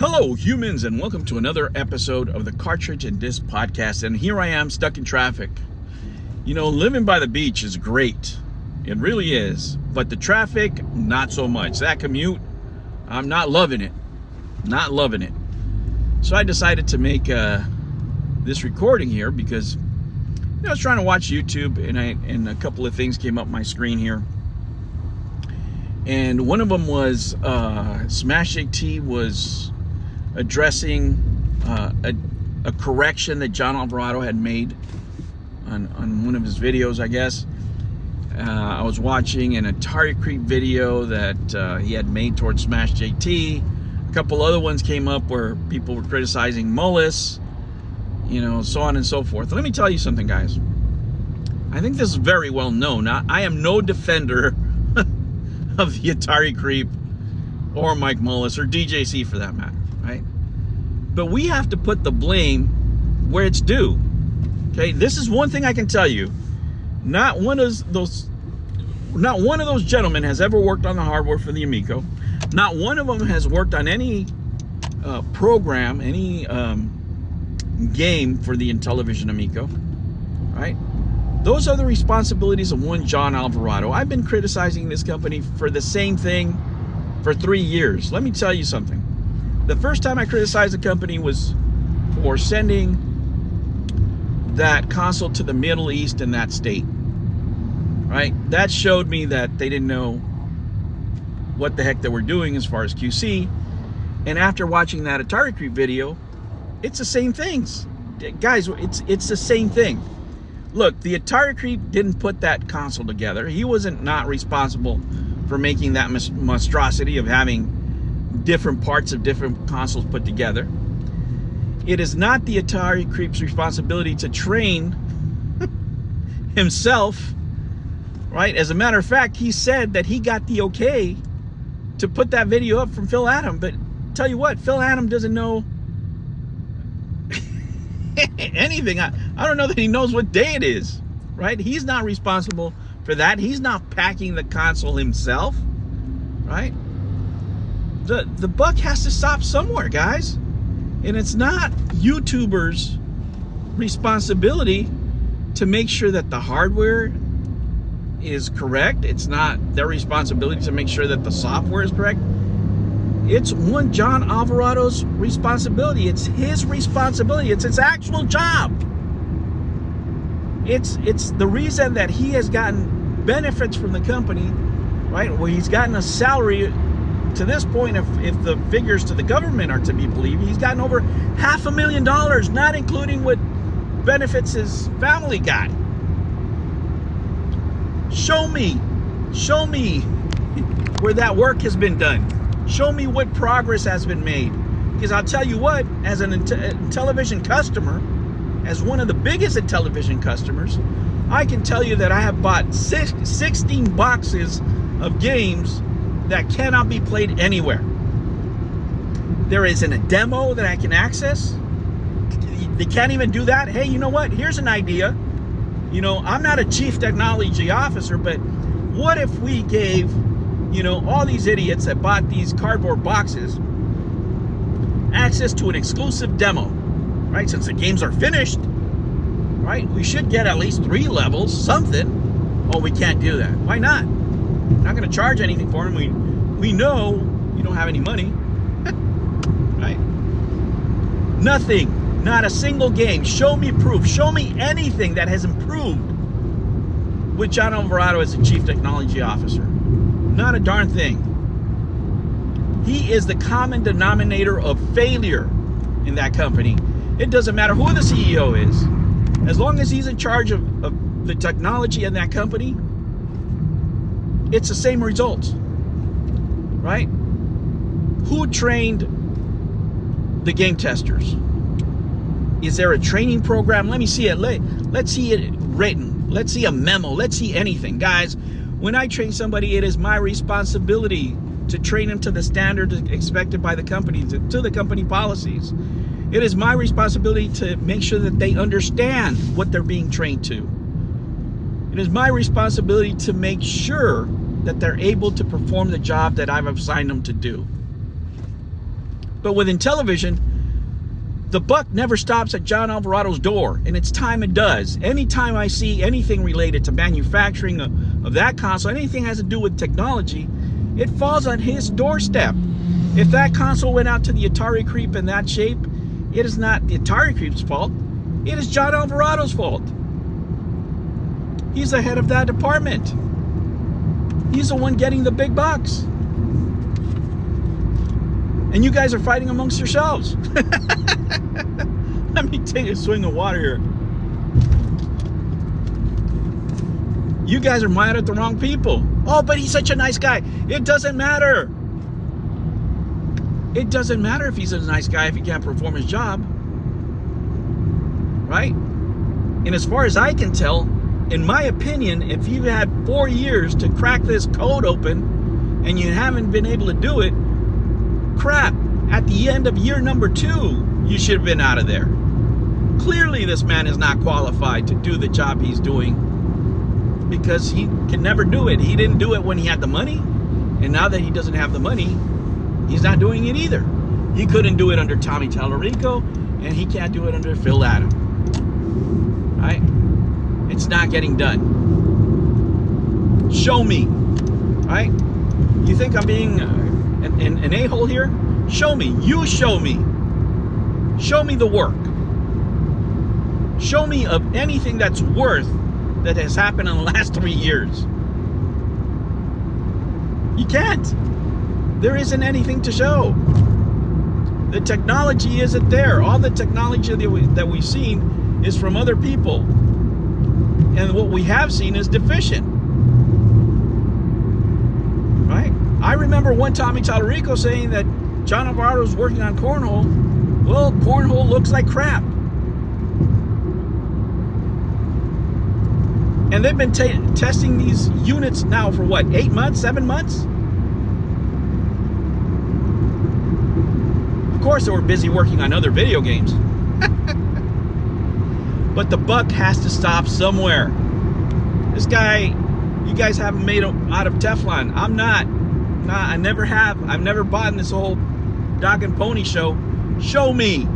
Hello, humans, and welcome to another episode of the Cartridge and Disc Podcast. And here I am, stuck in traffic. You know, living by the beach is great. It really is. But the traffic, not so much. That commute, I'm not loving it. Not loving it. So I decided to make this recording here because I was trying to watch YouTube, and a couple of things came up my screen here. And one of them was Smash JT was addressing a correction that John Alvarado had made on one of his videos, I guess. I was watching an Atari Creep video that he had made towards Smash JT. A couple other ones came up where people were criticizing Mullis, so on and so forth. Let me tell you something, guys. I think this is very well known. I am no defender of the Atari Creep or Mike Mullis or DJC for that matter, right? But we have to put the blame where it's due. Okay, this is one thing I can tell you. Not one of those gentlemen has ever worked on the hardware for the Amico. Not one of them has worked on any program, any game for the Intellivision Amico, right? Those are the responsibilities of one John Alvarado. I've been criticizing this company for the same thing for 3 years. Let me tell you something. The first time I criticized the company was for sending that console to the Middle East in that state, right? That showed me that they didn't know what the heck they were doing as far as QC. And after watching that Atari Creep video, it's the same things. Guys, it's the same thing. Look, the Atari Creep didn't put that console together. He wasn't not responsible for making that monstrosity of having different parts of different consoles put together. It is not the Atari Creep's responsibility to train himself, right? As a matter of fact, he said that he got the okay to put that video up from Phil Adam. But tell you what, Phil Adam doesn't know anything. I don't know that he knows what day it is, right? He's not responsible for that. He's not packing the console himself, right? The buck has to stop somewhere, guys. And it's not YouTubers' responsibility to make sure that the hardware is correct. It's not their responsibility to make sure that the software is correct. It's one John Alvarado's responsibility. It's his responsibility. It's his actual job. It's the reason that he has gotten benefits from the company, right? Where he's gotten a salary to this point, if the figures to the government are to be believed, he's gotten over $500,000, not including what benefits his family got. Show me where that work has been done. Show me what progress has been made. Because I'll tell you what, as an Intellivision customer, as one of the biggest Intellivision customers, I can tell you that I have bought 16 boxes of games that cannot be played anywhere. There isn't a demo that I can access. They can't even do that. Hey, you know what? Here's an idea. I'm not a chief technology officer, but what if we gave all these idiots that bought these cardboard boxes access to an exclusive demo, right? Since the games are finished, right? We should get at least 3 levels, something. Oh, we can't do that. Why not? Not going to charge anything for them. We know you don't have any money, right? Nothing, not a single game. Show me proof. Show me anything that has improved with John Alvarado as the chief technology officer. Not a darn thing. He is the common denominator of failure in that company. It doesn't matter who the CEO is. As long as he's in charge of the technology in that company, it's the same results, right? Who trained the game testers? Is there a training program? Let me see it. Let's see it written. Let's see a memo. Let's see anything. Guys, when I train somebody, it is my responsibility to train them to the standards expected by the company, to the company policies. It is my responsibility to make sure that they understand what they're being trained to. It is my responsibility to make sure that they're able to perform the job that I've assigned them to do. But with Intellivision, the buck never stops at John Alvarado's door, and it's time it does. Anytime I see anything related to manufacturing of that console, anything has to do with technology, it falls on his doorstep. If that console went out to the Atari creep in that shape, it is not the Atari creep's fault. It is John Alvarado's fault. He's the head of that department. He's the one getting the big bucks. And you guys are fighting amongst yourselves. Let me take a swing of water here. You guys are mad at the wrong people. Oh, but he's such a nice guy. It doesn't matter. It doesn't matter if he's a nice guy if he can't perform his job. Right? And as far as I can tell, in my opinion, if you've had 4 years to crack this code open and you haven't been able to do it, crap, at the end of year number 2, you should have been out of there. Clearly, this man is not qualified to do the job he's doing because he can never do it. He didn't do it when he had the money, and now that he doesn't have the money, he's not doing it either. He couldn't do it under Tommy Tallarico, and he can't do it under Phil Adam. Right? It's not getting done. Show me. Right? You think I'm being an a-hole here? Show me. You show me. Show me the work. Show me of anything that's worth that has happened in the last 3 years. You can't. There isn't anything to show. The technology isn't there. All the technology that we've seen is from other people. And what we have seen is deficient. Right? I remember one Tommy Tallarico saying that John Alvarado was working on cornhole. Well, cornhole looks like crap. And they've been testing these units now for what, 8 months, 7 months? Of course, they were busy working on other video games. But the buck has to stop somewhere. This guy, you guys have him made out of Teflon. I'm not. Nah, I never have. I've never bought in this whole dog and pony show. Show me.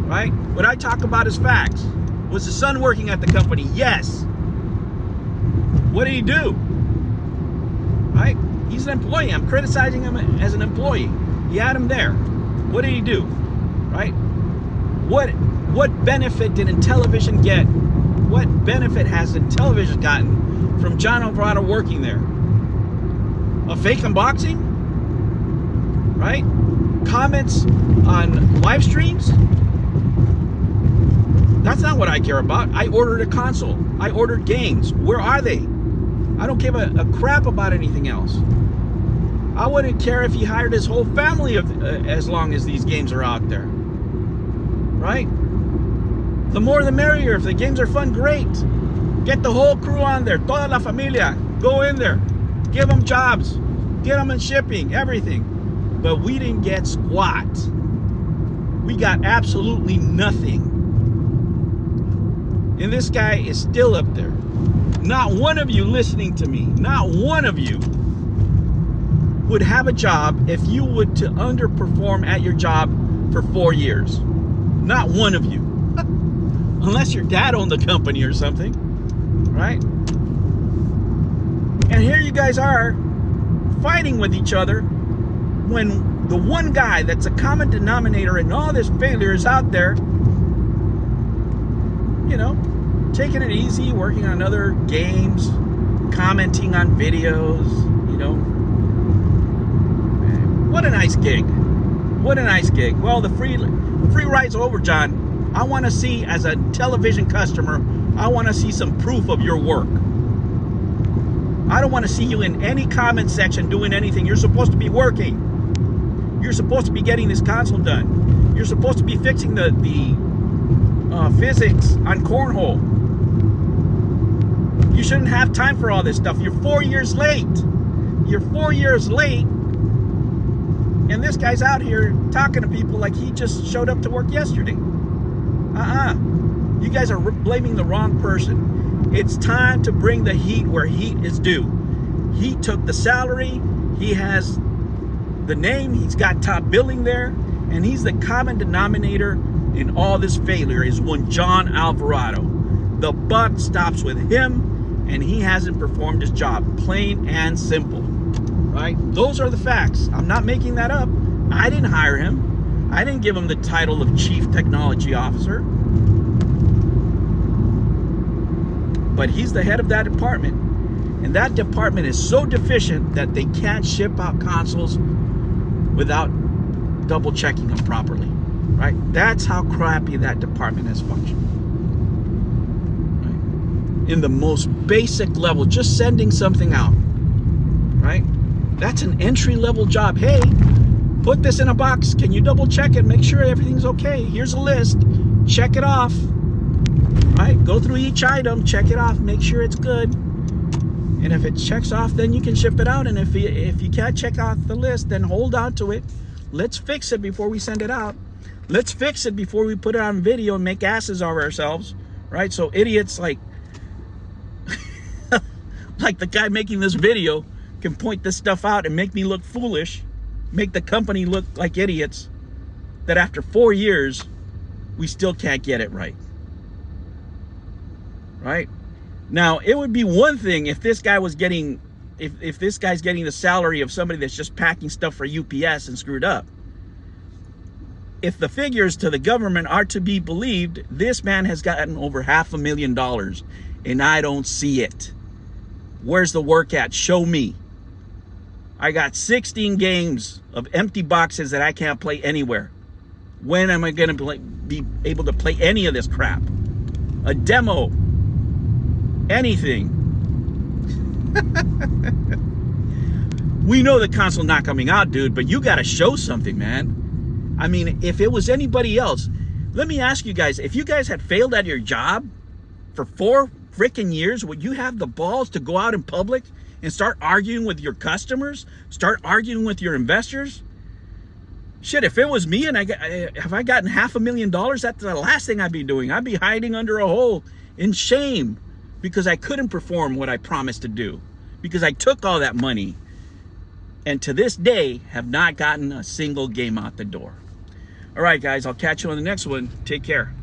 Right? What I talk about is facts. Was the son working at the company? Yes. What did he do? Right? He's an employee. I'm criticizing him as an employee. You had him there. What did he do? Right? What benefit did Intellivision get? What benefit has Intellivision gotten from John Alvarado working there? A fake unboxing? Right? Comments on live streams? That's not what I care about. I ordered a console. I ordered games. Where are they? I don't give a crap about anything else. I wouldn't care if he hired his whole family as long as these games are out there. Right? The more the merrier. If the games are fun, great. Get the whole crew on there. Toda la familia. Go in there. Give them jobs. Get them in shipping. Everything. But we didn't get squat. We got absolutely nothing. And this guy is still up there. Not one of you listening to me, not one of you would have a job if you would to underperform at your job for 4 years. Not one of you. Unless your dad owned the company or something. Right? And here you guys are fighting with each other when the one guy that's a common denominator in all this failure is out there, you know, taking it easy, working on other games, commenting on videos, you know. Man, what a nice gig. What a nice gig. Well, the free ride's over, John. I want to see, as a television customer, I want to see some proof of your work. I don't want to see you in any comment section doing anything. You're supposed to be working. You're supposed to be getting this console done. You're supposed to be fixing the physics on cornhole. You shouldn't have time for all this stuff. You're 4 years late. You're 4 years late. And this guy's out here talking to people like he just showed up to work yesterday. You guys are blaming the wrong person. It's time to bring the heat where heat is due. He took the salary. He has the name, he's got top billing there, and he's the common denominator in all this failure is one John Alvarado. The buck stops with him, and he hasn't performed his job, plain and simple, right? Those are the facts. I'm not making that up. I didn't hire him. I didn't give him the title of Chief Technology Officer. But he's the head of that department. And that department is so deficient that they can't ship out consoles without double checking them properly, right? That's how crappy that department has functioned. Right? In the most basic level, just sending something out, right? That's an entry-level job. Hey, put this in a box. Can you double check it? Make sure everything's okay. Here's a list. Check it off. Right? Go through each item, check it off, make sure it's good. And if it checks off, then you can ship it out. And if you can't check off the list, then hold on to it. Let's fix it before we send it out. Let's fix it before we put it on video and make asses of ourselves, right? So idiots like like the guy making this video can point this stuff out and make me look foolish, make the company look like idiots, that after 4 years, we still can't get it right. Right? Now, it would be one thing if this guy was getting, if this guy's getting the salary of somebody that's just packing stuff for UPS and screwed up. If the figures to the government are to be believed, this man has gotten over $500,000, and I don't see it. Where's the work at? Show me. I got 16 games of empty boxes that I can't play anywhere. When am I going to be able to play any of this crap? A demo. Anything. We know the console not coming out, dude, but you got to show something, man. I mean, if it was anybody else, let me ask you guys, if you guys had failed at your job for 4 freaking years, would you have the balls to go out in public and start arguing with your customers, start arguing with your investors? Shit, if it was me and have I gotten $500,000, that's the last thing I'd be doing. I'd be hiding under a hole in shame because I couldn't perform what I promised to do, because I took all that money and to this day have not gotten a single game out the door. All right, guys, I'll catch you on the next one. Take care.